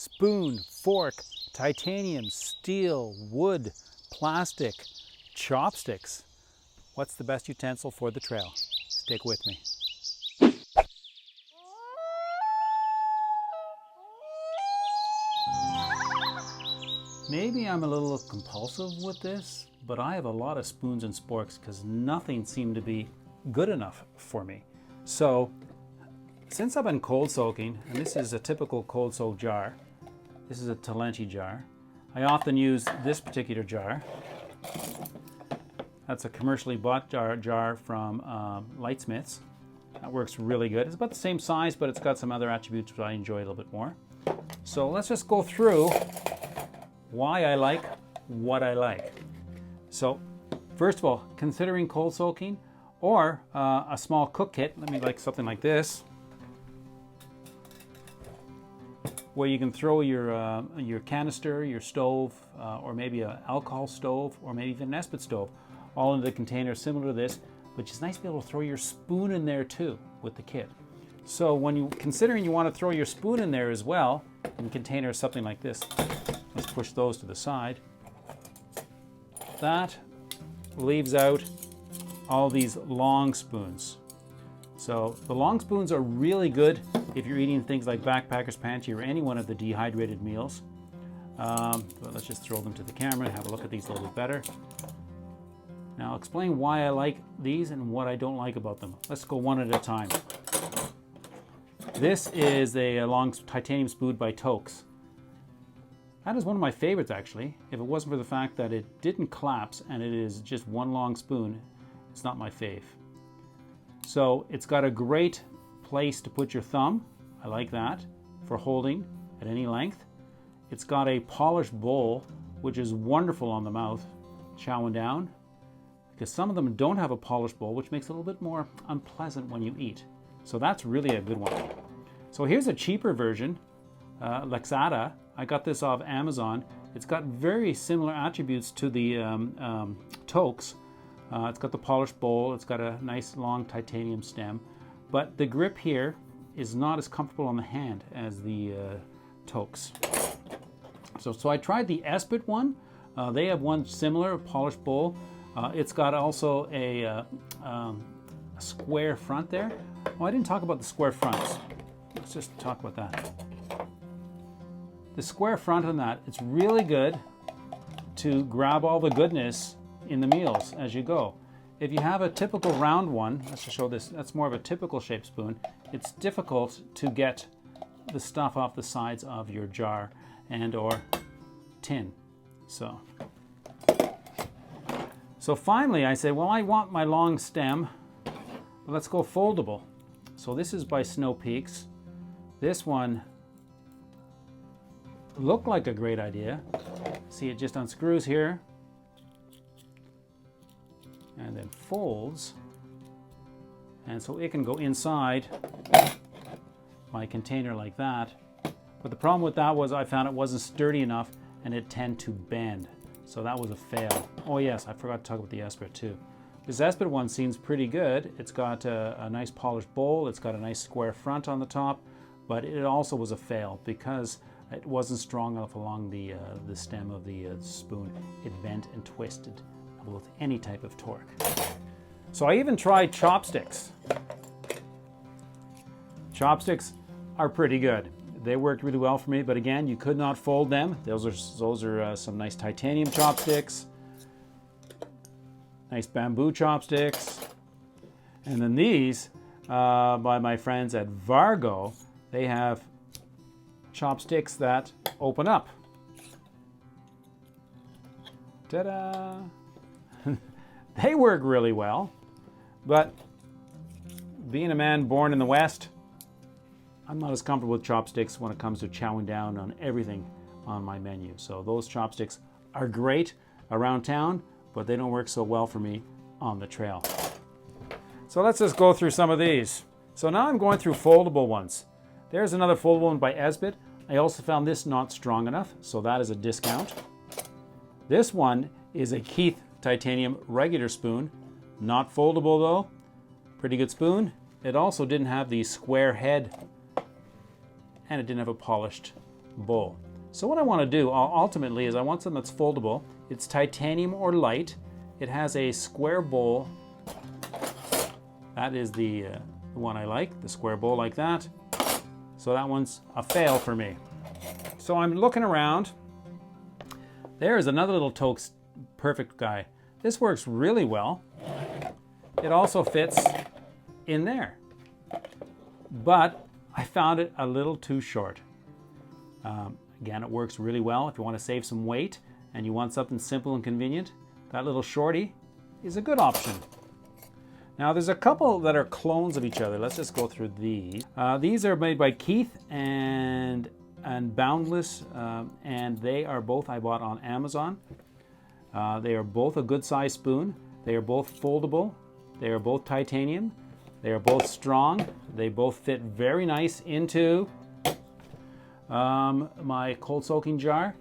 spoon, fork, titanium, steel, wood, plastic, chopsticks. What's the best utensil for the trail? Stick with me. Maybe I'm a little compulsive with this, but I have a lot of spoons and sporks because nothing seemed to be good enough for me. So since I've been cold soaking, and this is a typical cold soak jar, this is a Talenti jar. I often use this particular jar. That's a commercially bought jar from Lightsmiths. That works really good. It's about the same size, but it's got some other attributes that I enjoy a little bit more. So let's just go through why I like what I like. So first of all, considering cold soaking or a small cook kit, let me like something like this, where you can throw your canister, your stove, or maybe an alcohol stove, or maybe even an Esprit stove, all into the container similar to this, but it's nice to be able to throw your spoon in there too with the kit. So when you considering you want to throw your spoon in there as well, in a container something like this, let's push those to the side. That leaves out all these long spoons. So the long spoons are really good if you're eating things like backpacker's pantry or any one of the dehydrated meals. But let's just throw them to the camera and have a look at these a little bit better. Now I'll explain why I like these and what I don't like about them. Let's go one at a time. This is a long titanium spoon by Toaks. That is one of my favorites actually. If it wasn't for the fact that it didn't collapse and it is just one long spoon, it's not my fave. So it's got a great place to put your thumb. I like that for holding at any length. It's got a polished bowl, which is wonderful on the mouth, chowing down, because some of them don't have a polished bowl, which makes it a little bit more unpleasant when you eat. So that's really a good one. So here's a cheaper version, Lexata. I got this off Amazon. It's got very similar attributes to the Toaks. It's got the polished bowl, it's got a nice long titanium stem, but the grip here is not as comfortable on the hand as the Toaks. So I tried the Esprit one. They have one similar, a polished bowl. It's got also a square front there. Oh, I didn't talk about the square fronts. Let's just talk about that. The square front on that, it's really good to grab all the goodness in the meals as you go. If you have a typical round one, let's just show this, that's more of a typical shaped spoon, it's difficult to get the stuff off the sides of your jar and or tin. So finally I say, well, I want my long stem, but let's go foldable. So this is by Snow Peaks. This one looked like a great idea. See, it just unscrews here and then folds, and so it can go inside my container like that. But the problem with that was I found it wasn't sturdy enough and it tended to bend, so that was a fail. Oh yes, I forgot to talk about the Esprit too. This Esprit one seems pretty good. It's got a nice polished bowl, it's got a nice square front on the top, but it also was a fail because it wasn't strong enough along the stem of the spoon. It bent and twisted with any type of torque. So I even tried chopsticks. Chopsticks are pretty good. They worked really well for me, but again, you could not fold them. Those are some nice titanium chopsticks, nice bamboo chopsticks, and then these by my friends at Vargo, they have chopsticks that open up. Ta-da! They work really well, but being a man born in the West, I'm not as comfortable with chopsticks when it comes to chowing down on everything on my menu. So those chopsticks are great around town, but they don't work so well for me on the trail. So let's just go through some of these. So now I'm going through foldable ones. There's another foldable one by Esprit. I also found this not strong enough, so that is a discount. This one is a Keith titanium regular spoon, not foldable though. Pretty good spoon. It also didn't have the square head, and it didn't have a polished bowl. So what I want to do ultimately is I want something that's foldable. It's titanium or light. It has a square bowl. That is the one I like, the square bowl like that. So that one's a fail for me. So I'm looking around. There is another little Toaks Perfect guy. This works really well. It also fits in there. But I found it a little too short. Again, it works really well if you want to save some weight and you want something simple and convenient. That little shorty is a good option. Now there's a couple that are clones of each other. Let's just go through these. These are made by Keith and Boundless, and they are both I bought on Amazon. They are both a good size spoon. They are both foldable. They are both titanium. They are both strong. They both fit very nice into my cold soaking jar.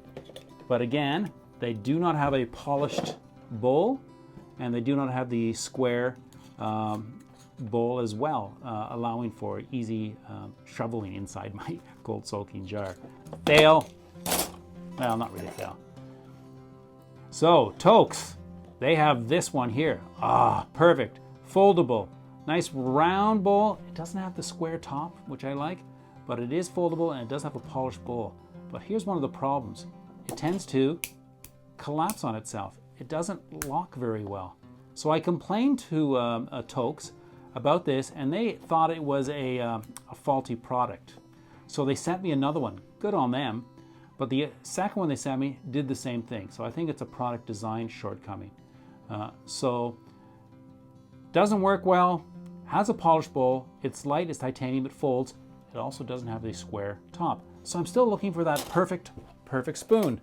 But again, they do not have a polished bowl, and they do not have the square bowl as well, allowing for easy shoveling inside my cold soaking jar. Fail. Well, not really fail. So, Toaks, they have this one here. Perfect. Foldable. Nice round bowl. It doesn't have the square top, which I like, but it is foldable and it does have a polished bowl. But here's one of the problems. It tends to collapse on itself. It doesn't lock very well. So I complained to Toaks about this, and they thought it was a faulty product. So they sent me another one. Good on them. But the second one they sent me did the same thing. So I think it's a product design shortcoming. So doesn't work well. Has a polished bowl. It's light. It's titanium. It folds. It also doesn't have a square top. So I'm still looking for that perfect spoon.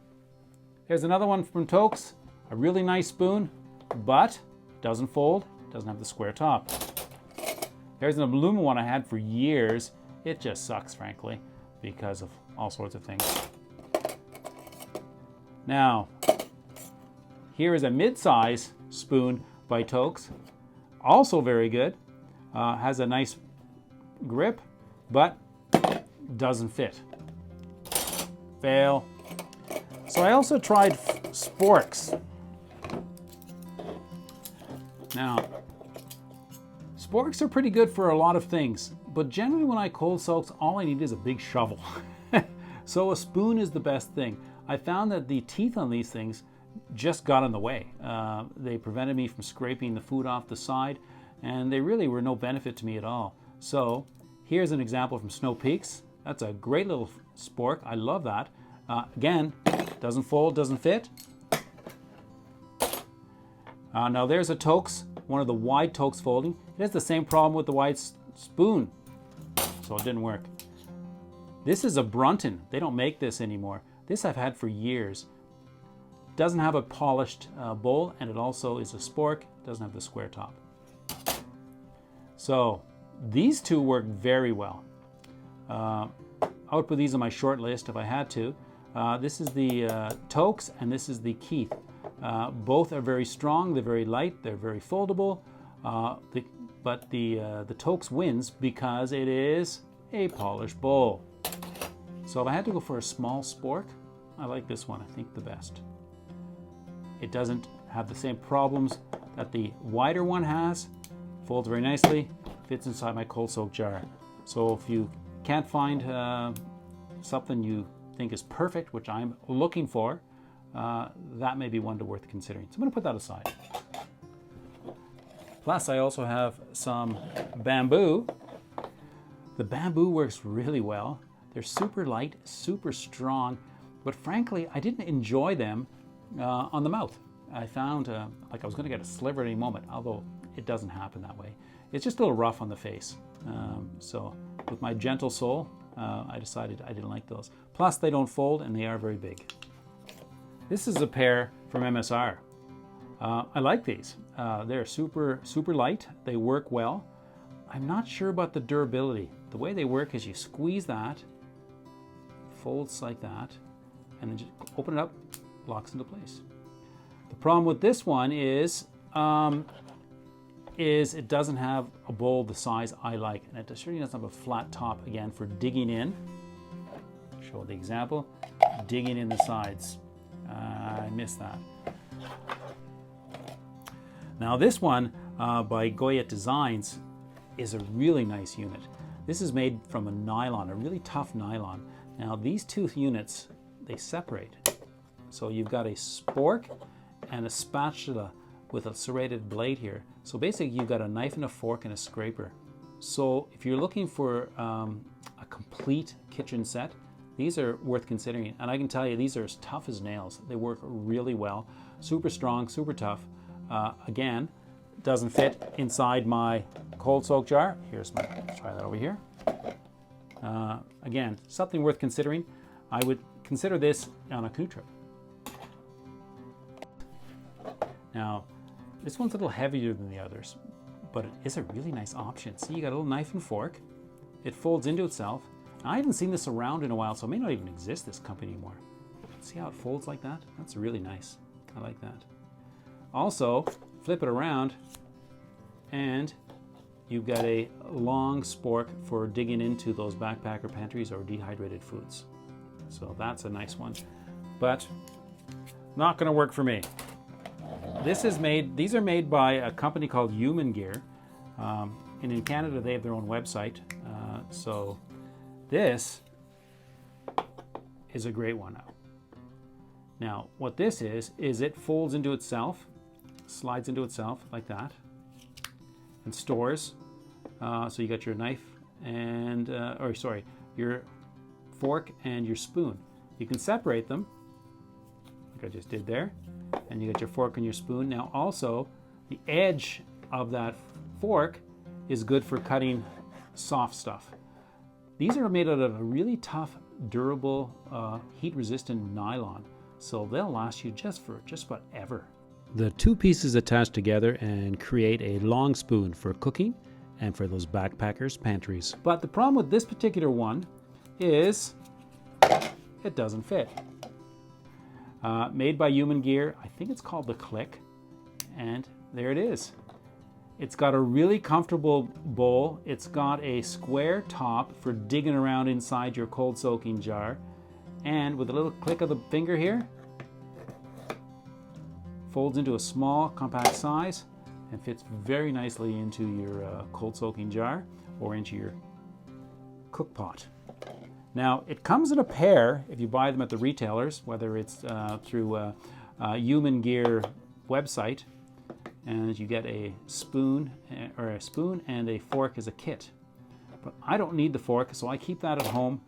Here's another one from Toaks. A really nice spoon, but doesn't fold. Doesn't have the square top. There's an aluminum one I had for years. It just sucks, frankly, because of all sorts of things. Now, here is a mid-size spoon by Toaks. Also very good. Has a nice grip, but doesn't fit. Fail. So I also tried Sporks. Now, Sporks are pretty good for a lot of things, but generally when I cold soak, all I need is a big shovel. So a spoon is the best thing. I found that the teeth on these things just got in the way. They prevented me from scraping the food off the side, and they really were no benefit to me at all. So here's an example from Snow Peaks. That's a great little spork. I love that. Again, doesn't fold, doesn't fit. Now there's a Toaks, one of the wide Toaks folding. It has the same problem with the wide spoon, so it didn't work. This is a Brunton. They don't make this anymore. This I've had for years. Doesn't have a polished bowl, and it also is a spork. Doesn't have the square top. So these two work very well. I would put these on my short list if I had to. This is the Toaks, and this is the Keith. Both are very strong. They're very light. They're very foldable. But the Toaks wins because it is a polished bowl. So if I had to go for a small spork, I like this one, I think, the best. It doesn't have the same problems that the wider one has. Folds very nicely, fits inside my cold soak jar. So if you can't find something you think is perfect, which I'm looking for, that may be one worth considering. So I'm going to put that aside. Plus, I also have some bamboo. The bamboo works really well. They're super light, super strong, but frankly, I didn't enjoy them on the mouth. I found like I was going to get a sliver at any moment, although it doesn't happen that way. It's just a little rough on the face. So with my gentle soul, I decided I didn't like those. Plus, they don't fold and they are very big. This is a pair from MSR. I like these. They're super light. They work well. I'm not sure about the durability. The way they work is you squeeze that, folds like that, and then just open it up, locks into place. The problem with this one is it doesn't have a bowl the size I like, and it certainly doesn't have a flat top, again, for digging in. show the example, digging in the sides. I missed that. Now this one by Guyot Designs is a really nice unit. This is made from a nylon, a really tough nylon. Now these two units, they separate. So you've got a spork and a spatula with a serrated blade here. So basically you've got a knife and a fork and a scraper. So if you're looking for a complete kitchen set, these are worth considering. And I can tell you, these are as tough as nails. They work really well, super strong, super tough. Again, doesn't fit inside my cold soak jar. Here's my, let's try that over here. Again, something worth considering. I would consider this on a canoe trip. Now, this one's a little heavier than the others, but it is a really nice option. See, you got a little knife and fork. It folds into itself. I haven't seen this around in a while, so it may not even exist, this company anymore. See how it folds like that? That's really nice. I like that. Also, flip it around and you've got a long spork for digging into those backpacker pantries or dehydrated foods. So that's a nice one, but not gonna work for me. These are made by a company called HumanGear, and in Canada they have their own website. So this is a great one. Now what this is it folds into itself, slides into itself like that, and stores. So you got your knife and, your fork and your spoon. You can separate them, like I just did there, and you got your fork and your spoon. Now also, the edge of that fork is good for cutting soft stuff. These are made out of a really tough, durable, heat-resistant nylon, so they'll last you just about ever. The two pieces attach together and create a long spoon for cooking and for those backpackers' pantries. But the problem with this particular one is it doesn't fit. Made by HumanGear, I think it's called the Click, and there it is. It's got a really comfortable bowl. It's got a square top for digging around inside your cold soaking jar, and with a little click of the finger here, folds into a small compact size and fits very nicely into your cold soaking jar or into your cook pot. Now it comes in a pair if you buy them at the retailers, whether it's through HumanGear website, and you get a spoon and a fork as a kit. But I don't need the fork, so I keep that at home,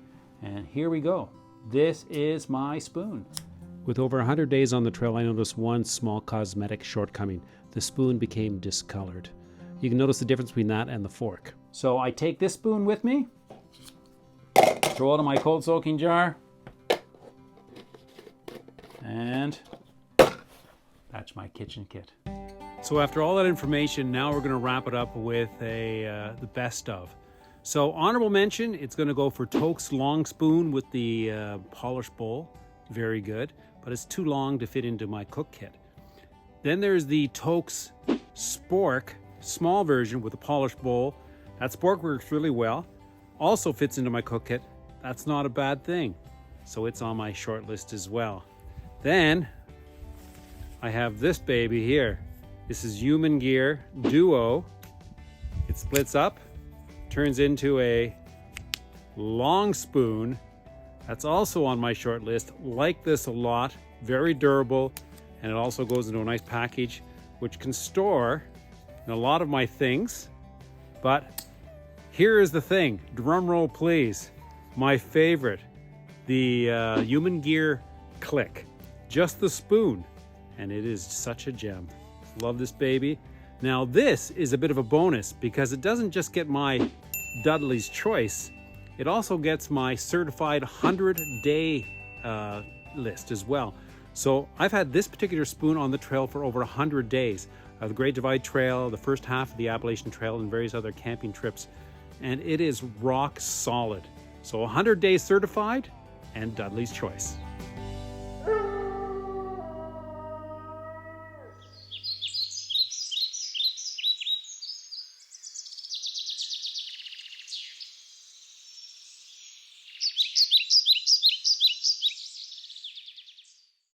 and here we go. This is my spoon. With over 100 days on the trail, I noticed one small cosmetic shortcoming. The spoon became discolored. You can notice the difference between that and the fork. So I take this spoon with me, throw it in my cold soaking jar, and that's my kitchen kit. So after all that information, now we're going to wrap it up with the best of. So honorable mention, it's going to go for Toaks long spoon with the polished bowl. Very good, but it's too long to fit into my cook kit. Then there's the Toaks Spork small version with a polished bowl. That Spork works really well. Also fits into my cook kit. That's not a bad thing. So it's on my short list as well. Then I have this baby here. This is HumanGear Duo. It splits up, turns into a long spoon. That's also on my short list. Like this a lot, very durable, and it also goes into a nice package, which can store a lot of my things. But here is the thing, drum roll please. My favorite, the HumanGear Click. Just the spoon, and it is such a gem. Love this baby. Now this is a bit of a bonus because it doesn't just get my Dudley's Choice, it also gets my certified 100-day list as well. So I've had this particular spoon on the trail for over 100 days. The Great Divide Trail, the first half of the Appalachian Trail, and various other camping trips. And it is rock solid. So 100 days certified and Dudley's Choice.